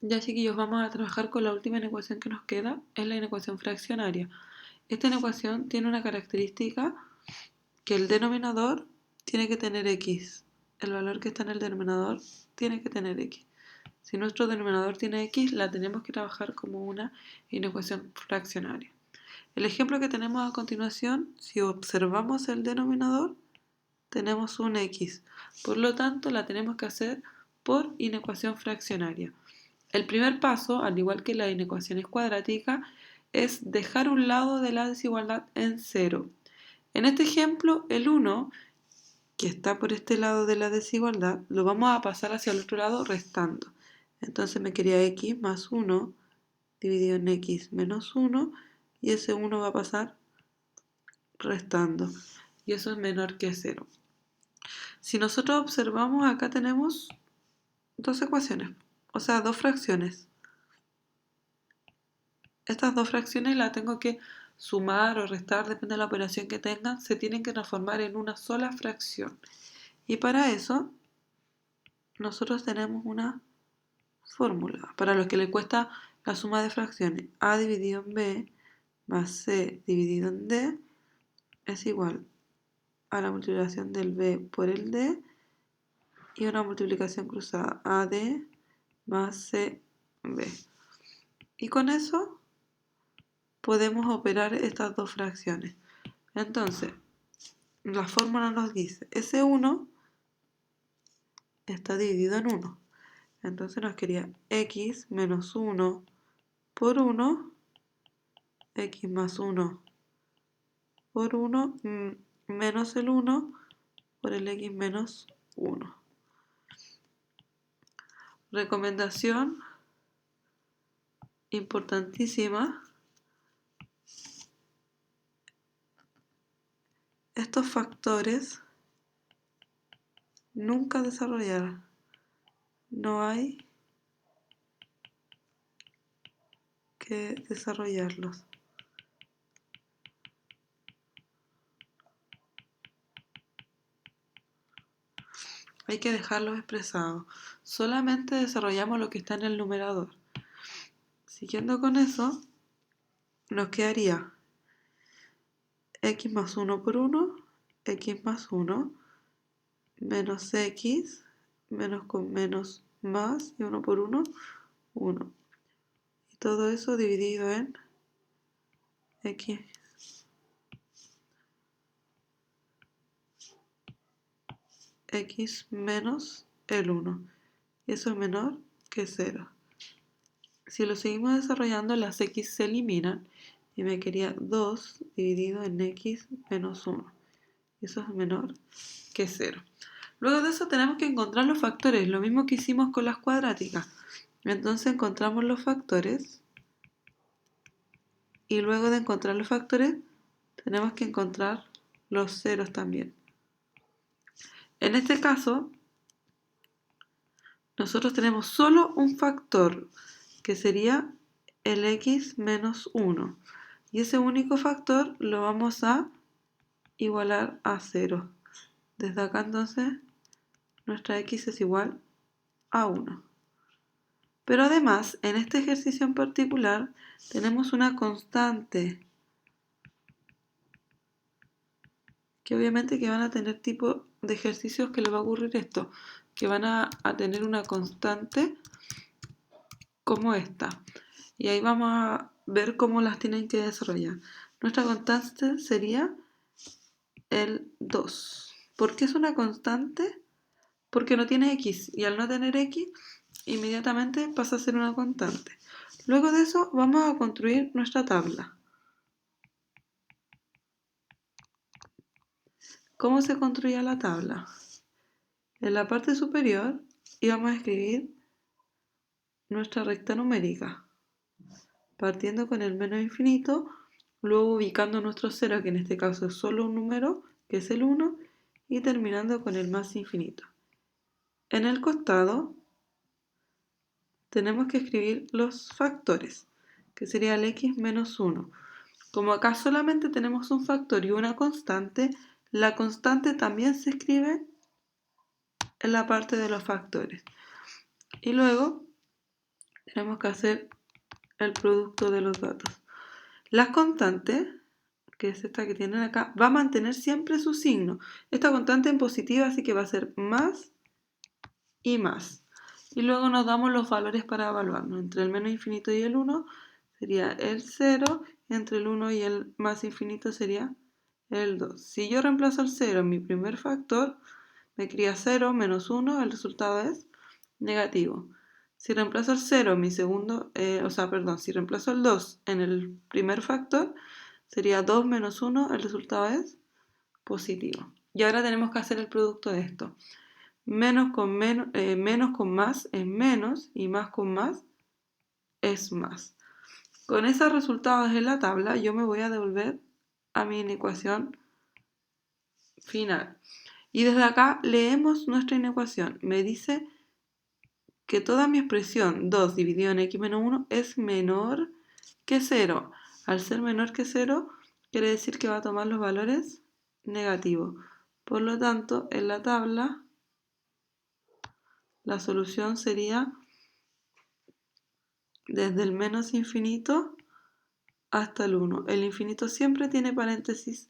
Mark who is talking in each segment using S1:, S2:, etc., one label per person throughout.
S1: Ya chiquillos, vamos a trabajar con la última inecuación que nos queda, es la inecuación fraccionaria. Esta inecuación tiene una característica que el denominador tiene que tener x. El valor que está en el denominador tiene que tener x. Si nuestro denominador tiene x, la tenemos que trabajar como una inecuación fraccionaria. El ejemplo que tenemos a continuación, si observamos el denominador, tenemos un x. Por lo tanto, la tenemos que hacer por inecuación fraccionaria. El primer paso, al igual que las inecuaciones cuadráticas, es dejar un lado de la desigualdad en cero. En este ejemplo, el 1, que está por este lado de la desigualdad, lo vamos a pasar hacia el otro lado restando. Entonces me quedaría x más 1 dividido en x menos 1, y ese 1 va a pasar restando, y eso es menor que 0. Si nosotros observamos, acá tenemos dos ecuaciones, o sea, dos fracciones. Estas dos fracciones las tengo que sumar o restar, depende de la operación que tengan, se tienen que transformar en una sola fracción. Y para eso, nosotros tenemos una fórmula. Para los que les cuesta la suma de fracciones, a dividido en b más c dividido en d es igual a la multiplicación del b por el d y una multiplicación cruzada, ad más cb. Y con eso podemos operar estas dos fracciones. Entonces, la fórmula nos dice, ese 1 está dividido en 1. Entonces nos quedaría x menos 1 por 1, x más 1 por 1, menos el 1 por el x menos 1. Recomendación importantísima. Estos factores nunca desarrollar. No hay que desarrollarlos. Hay que dejarlos expresados. Solamente desarrollamos lo que está en el numerador. Siguiendo con eso, nos quedaría x más 1 por 1, x más 1, menos x, menos con menos más, y 1 por 1, 1. Y todo eso dividido en x menos el 1. Y eso es menor que 0. Si lo seguimos desarrollando, las x se eliminan y me quedaría 2 dividido en x menos 1. Y eso es menor que 0. Luego de eso tenemos que encontrar los factores, lo mismo que hicimos con las cuadráticas. Entonces encontramos los factores y luego de encontrar los factores tenemos que encontrar los ceros también. En este caso, nosotros tenemos solo un factor, que sería el x menos 1. Y ese único factor lo vamos a igualar a 0. Desde acá entonces nuestra x es igual a 1. Pero además, en este ejercicio en particular, tenemos una constante, que obviamente que van a tener tipo de ejercicios que les va a ocurrir esto, que van a tener una constante como esta. Y ahí vamos a ver cómo las tienen que desarrollar. Nuestra constante sería el 2. ¿Por qué es una constante? Porque no tiene x, y al no tener x, inmediatamente pasa a ser una constante. Luego de eso vamos a construir nuestra tabla. ¿Cómo se construía la tabla? En la parte superior íbamos a escribir nuestra recta numérica, partiendo con el menos infinito, luego ubicando nuestro cero, que en este caso es solo un número, que es el 1, y terminando con el más infinito. En el costado tenemos que escribir los factores, que sería el x menos 1. Como acá solamente tenemos un factor y una constante, la constante también se escribe en la parte de los factores. Y luego tenemos que hacer el producto de los datos. Las constantes, que es esta que tienen acá, va a mantener siempre su signo. Esta constante en positiva, así que va a ser más y más. Y luego nos damos los valores para evaluarnos. Entre el menos infinito y el 1 sería el 0, y entre el 1 y el más infinito sería el 2. Si yo reemplazo el 0 en mi primer factor, me crea 0 menos 1, el resultado es negativo. Si reemplazo el 0 en mi segundo, si reemplazo el 2 en el primer factor, sería 2 menos 1, el resultado es positivo. Y ahora tenemos que hacer el producto de esto. Menos con más es menos y más con más es más. Con esos resultados en la tabla yo me voy a devolver a mi inecuación final. Y desde acá leemos nuestra inecuación. Me dice que toda mi expresión 2 dividido en x menos 1 es menor que 0. Al ser menor que 0 quiere decir que va a tomar los valores negativos. Por lo tanto, en la tabla la solución sería desde el menos infinito hasta el 1. El infinito siempre tiene paréntesis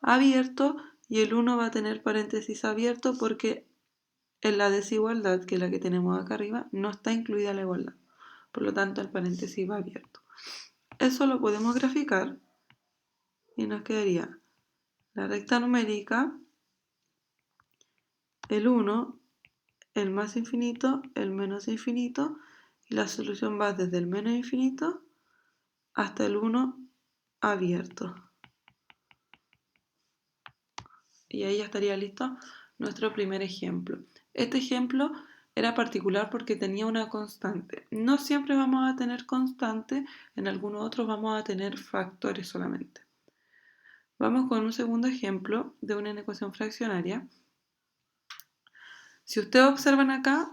S1: abierto y el 1 va a tener paréntesis abierto porque en la desigualdad, que es la que tenemos acá arriba, no está incluida la igualdad. Por lo tanto, el paréntesis va abierto. Eso lo podemos graficar y nos quedaría la recta numérica, el 1, el más infinito, el menos infinito, y la solución va desde el menos infinito hasta el 1 abierto. Y ahí ya estaría listo nuestro primer ejemplo. Este ejemplo era particular porque tenía una constante. No siempre vamos a tener constante, en algunos otros vamos a tener factores solamente. Vamos con un segundo ejemplo de una inecuación fraccionaria. Si ustedes observan acá,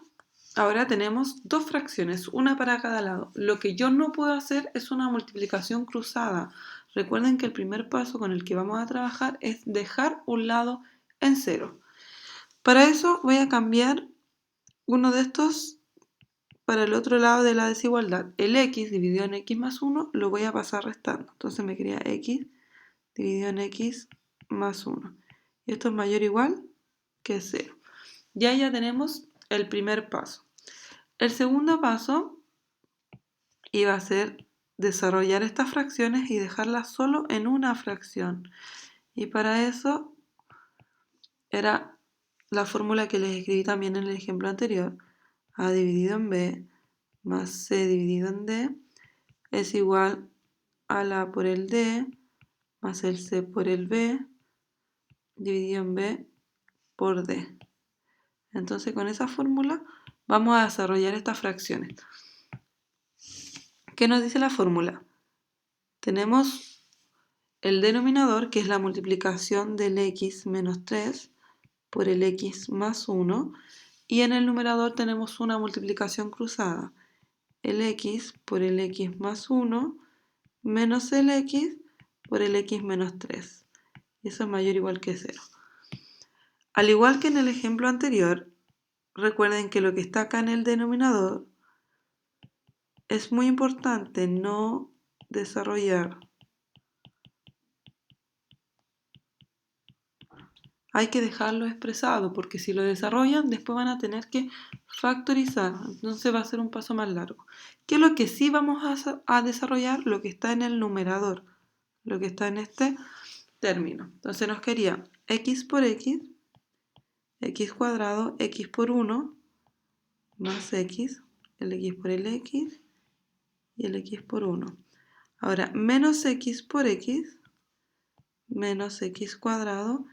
S1: ahora tenemos dos fracciones, una para cada lado. Lo que yo no puedo hacer es una multiplicación cruzada. Recuerden que el primer paso con el que vamos a trabajar es dejar un lado en cero. Para eso voy a cambiar uno de estos para el otro lado de la desigualdad. El x dividido en x más 1 lo voy a pasar restando. Entonces me quedaría x dividido en x más 1. Y esto es mayor o igual que 0. Ya tenemos el primer paso. El segundo paso iba a ser desarrollar estas fracciones y dejarlas solo en una fracción. Y para eso era la fórmula que les escribí también en el ejemplo anterior. A dividido en b más c dividido en d es igual al a por el d más el c por el b dividido en b por d. Entonces con esa fórmula vamos a desarrollar estas fracciones. ¿Qué nos dice la fórmula? Tenemos el denominador, que es la multiplicación del x menos 3 por el x más 1, y en el numerador tenemos una multiplicación cruzada, el x por el x más 1 menos el x por el x menos 3. Y eso es mayor o igual que 0. Al igual que en el ejemplo anterior, recuerden que lo que está acá en el denominador es muy importante no desarrollar. Hay que dejarlo expresado porque si lo desarrollan después van a tener que factorizar, entonces va a ser un paso más largo. ¿Qué es lo que sí vamos a desarrollar? Lo que está en el numerador, lo que está en este término. Entonces nos quedaría x por x, x cuadrado, x por 1, más x, el x por el x y el x por 1. Ahora, menos x por x, menos x cuadrado,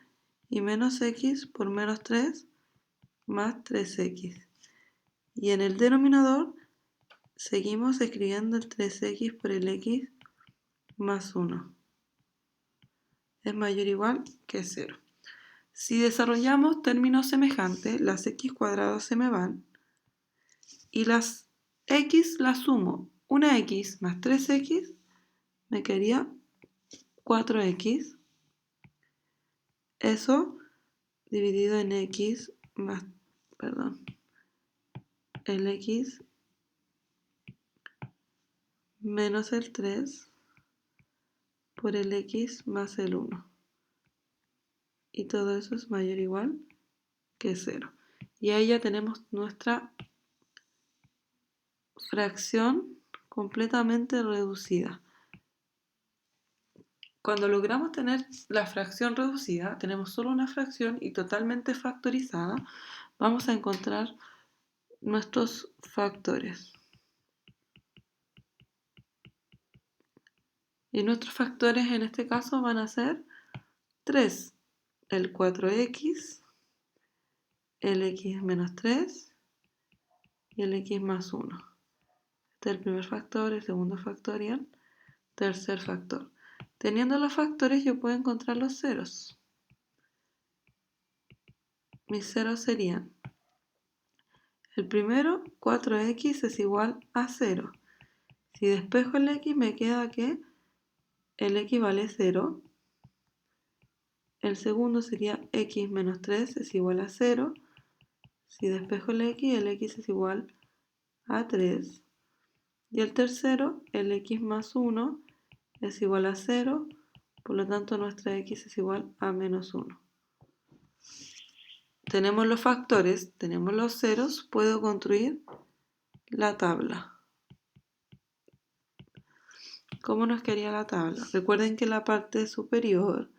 S1: y menos x por menos 3 más 3x. Y en el denominador seguimos escribiendo el 3x por el x más 1. Es mayor o igual que 0. Si desarrollamos términos semejantes, las x cuadrados se me van y las x las sumo. Una x más 3x me quedaría 4x. Eso dividido en x más, el x menos el 3 por el x más el 1. Y todo eso es mayor o igual que 0. Y ahí ya tenemos nuestra fracción completamente reducida. Cuando logramos tener la fracción reducida, tenemos solo una fracción y totalmente factorizada, vamos a encontrar nuestros factores. Y nuestros factores en este caso van a ser 3, el 4x, el x menos 3 y el x más 1. Este es el primer factor, el segundo factorial, tercer factor. Teniendo los factores yo puedo encontrar los ceros. Mis ceros serían, el primero, 4x es igual a 0. Si despejo el x me queda que el x vale 0. El segundo sería x menos 3 es igual a 0. Si despejo el x es igual a 3. Y el tercero, el x más 1 es igual a 0. Por lo tanto, nuestra x es igual a menos 1. Tenemos los factores, tenemos los ceros, puedo construir la tabla. ¿Cómo nos quedaría la tabla? Recuerden que en la parte superior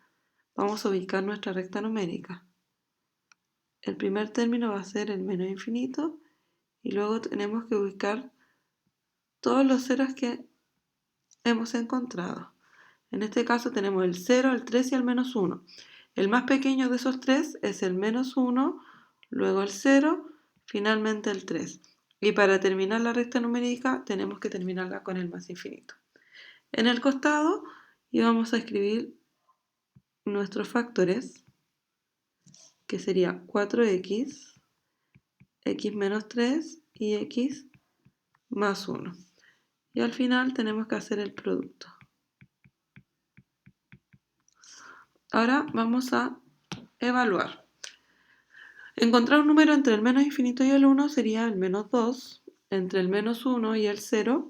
S1: vamos a ubicar nuestra recta numérica. El primer término va a ser el menos infinito y luego tenemos que buscar todos los ceros que hemos encontrado. En este caso tenemos el 0, el 3 y el menos 1. El más pequeño de esos tres es el menos 1, luego el 0, finalmente el 3. Y para terminar la recta numérica tenemos que terminarla con el más infinito. En el costado íbamos a escribir nuestros factores, que sería 4x, x menos 3 y x más 1. Y al final tenemos que hacer el producto. Ahora vamos a evaluar. Encontrar un número entre el menos infinito y el 1 sería el menos 2, entre el menos 1 y el 0,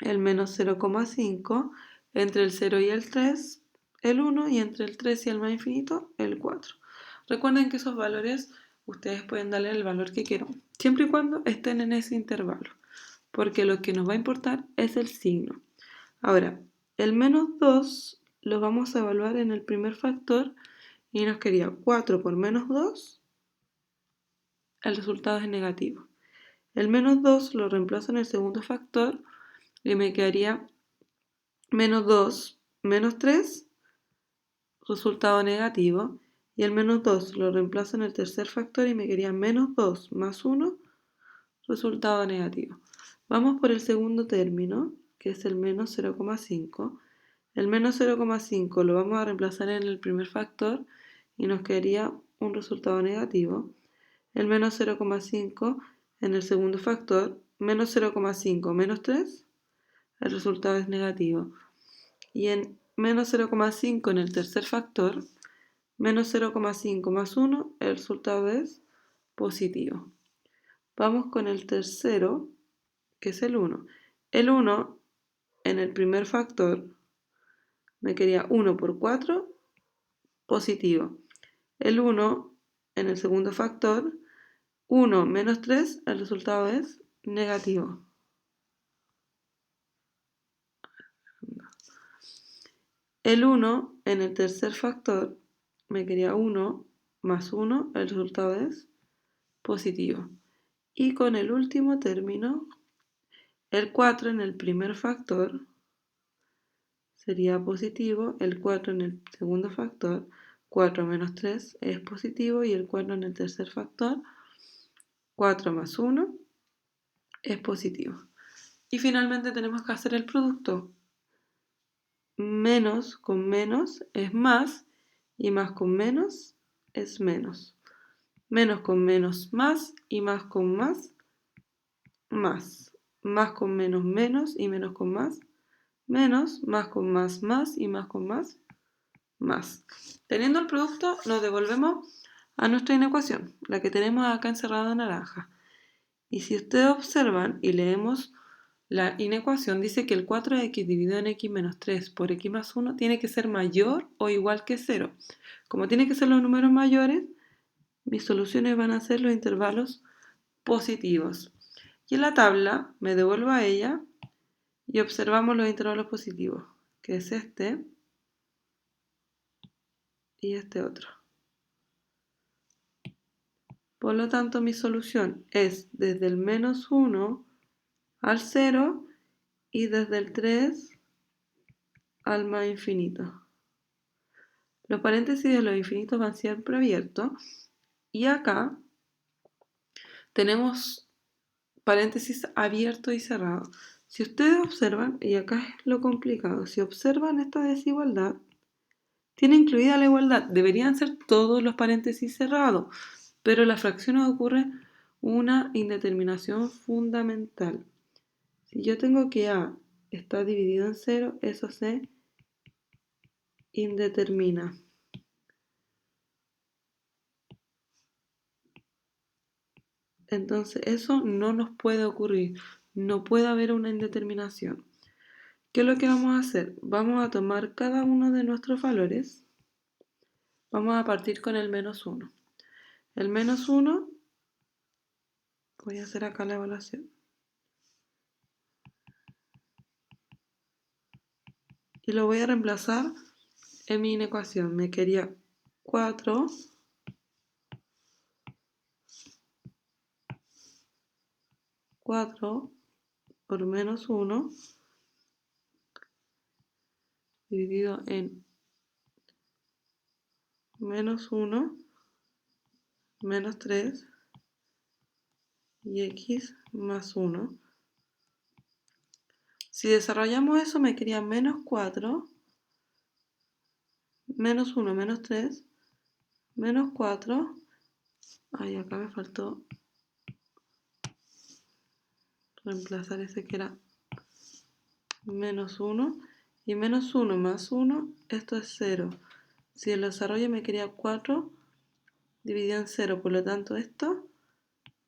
S1: el menos 0,5, entre el 0 y el 3, el 1, y entre el 3 y el más infinito, el 4. Recuerden que esos valores ustedes pueden darle el valor que quieran, siempre y cuando estén en ese intervalo, porque lo que nos va a importar es el signo. Ahora, el menos 2 lo vamos a evaluar en el primer factor y nos quedaría 4 por menos 2, el resultado es negativo. El menos 2 lo reemplazo en el segundo factor y me quedaría menos 2 menos 3, resultado negativo. Y el menos 2 lo reemplazo en el tercer factor y me quedaría menos 2 más 1, resultado negativo. Vamos por el segundo término, que es el menos 0,5. El menos 0,5 lo vamos a reemplazar en el primer factor y nos quedaría un resultado negativo. El menos 0,5 en el segundo factor, menos 0,5 menos 3, el resultado es negativo. Y en menos 0,5 en el tercer factor, menos 0,5 más 1, el resultado es positivo. Vamos con el tercero, que es el 1. El 1 en el primer factor me quedaría 1 por 4, positivo. El 1 en el segundo factor, 1 menos 3, el resultado es negativo. El 1 en el tercer factor me quedaría 1 más 1, el resultado es positivo. Y con el último término, el 4 en el primer factor sería positivo, el 4 en el segundo factor, 4 menos 3 es positivo y el 4 en el tercer factor, 4 más 1 es positivo. Y finalmente tenemos que hacer el producto. Menos con menos es más y más con menos es menos. Menos con menos más y más con más, más. Más con menos menos y menos con más, menos. Más con más y más con más, más. Teniendo el producto nos devolvemos a nuestra inecuación, la que tenemos acá encerrada en naranja. Y si ustedes observan y leemos La inecuación dice que el 4x dividido en x menos 3 por x más 1 tiene que ser mayor o igual que 0. Como tienen que ser los números mayores, mis soluciones van a ser los intervalos positivos. Y en la tabla me devuelvo a ella y observamos los intervalos positivos, que es este y este otro. Por lo tanto, mi solución es desde el menos 1 al 0 y desde el 3 al más infinito. Los paréntesis de los infinitos van siempre abiertos y acá tenemos paréntesis abierto y cerrado. Si ustedes observan, y acá es lo complicado, si observan esta desigualdad, tiene incluida la igualdad. Deberían ser todos los paréntesis cerrados, pero en las fracciones ocurre una indeterminación fundamental. Si yo tengo que A está dividido en 0, eso se indetermina. Entonces eso no nos puede ocurrir. No puede haber una indeterminación. ¿Qué es lo que vamos a hacer? Vamos a tomar cada uno de nuestros valores. Vamos a partir con el menos 1. El menos 1, voy a hacer acá la evaluación. Y lo voy a reemplazar en mi inecuación. Me quería 4 por menos 1 dividido en menos 1 menos 3 y x más 1. Si desarrollamos eso, me quería menos 4, menos 1, menos 3, menos 4. Ay, acá me faltó reemplazar ese que era menos 1. Y menos 1 más 1, esto es 0. Si el desarrollo me quería 4 dividido en 0, por lo tanto esto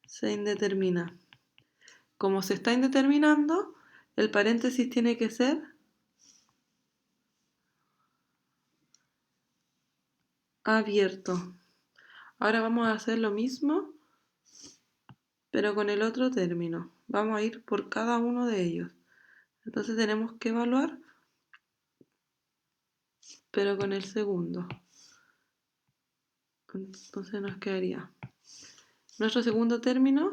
S1: se indetermina. Como se está indeterminando, el paréntesis tiene que ser abierto. Ahora vamos a hacer lo mismo, pero con el otro término. Vamos a ir por cada uno de ellos. Entonces tenemos que evaluar, pero con el segundo. Entonces nos quedaría. Nuestro segundo término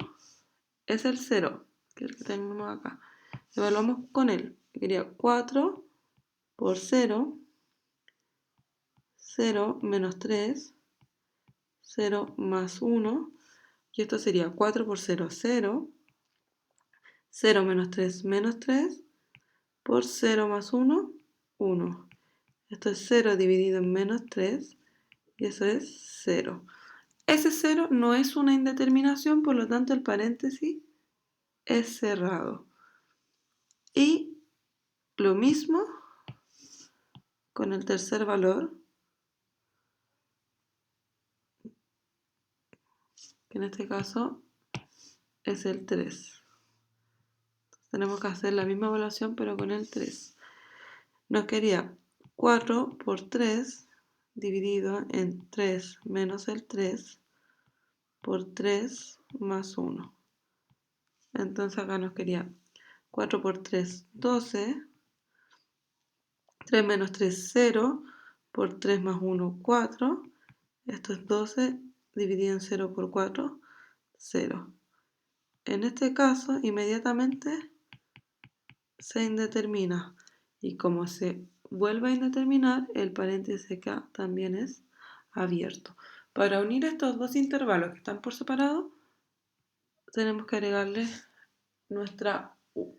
S1: es el 0, que es el que tenemos acá. Evaluamos con él. Sería 4 por 0, 0 menos 3, 0 más 1. Y esto sería 4 por 0, 0. 0 menos 3 por 0 más 1, 1. Esto es 0 dividido en menos 3 y eso es 0. Ese 0 no es una indeterminación, por lo tanto el paréntesis es cerrado. Y lo mismo con el tercer valor, que en este caso es el 3. Tenemos que hacer la misma evaluación pero con el 3. Nos quería 4 por 3 dividido en 3 menos el 3 por 3 más 1. Entonces acá nos quería 4 por 3, 12. 3 menos 3, 0. Por 3 más 1, 4. Esto es 12 dividido en 0 por 4, 0. En este caso, inmediatamente se indetermina. Y como se vuelve a indeterminar, el paréntesis acá también es abierto. Para unir estos dos intervalos que están por separado, tenemos que agregarle nuestra u.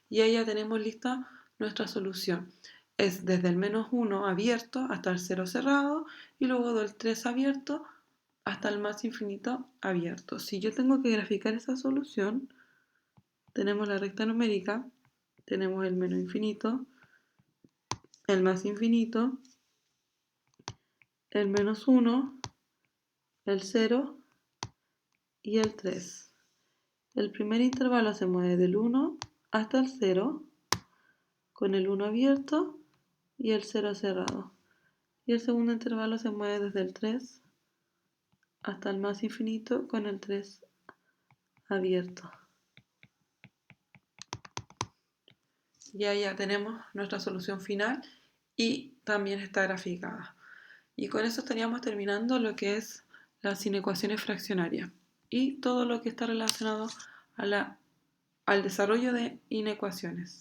S1: Y ahí ya tenemos lista nuestra solución. Es desde el menos 1 abierto hasta el 0 cerrado y luego del 3 abierto hasta el más infinito abierto. Si yo tengo que graficar esa solución, tenemos la recta numérica, tenemos el menos infinito, el más infinito, el menos 1, el 0 y el 3. El primer intervalo se mueve del 1 hasta el 0, con el 1 abierto y el 0 cerrado. Y el segundo intervalo se mueve desde el 3 hasta el más infinito con el 3 abierto. Y ahí ya tenemos nuestra solución final y también está graficada. Y con eso estaríamos terminando lo que es las inecuaciones fraccionarias y todo lo que está relacionado al desarrollo de inecuaciones.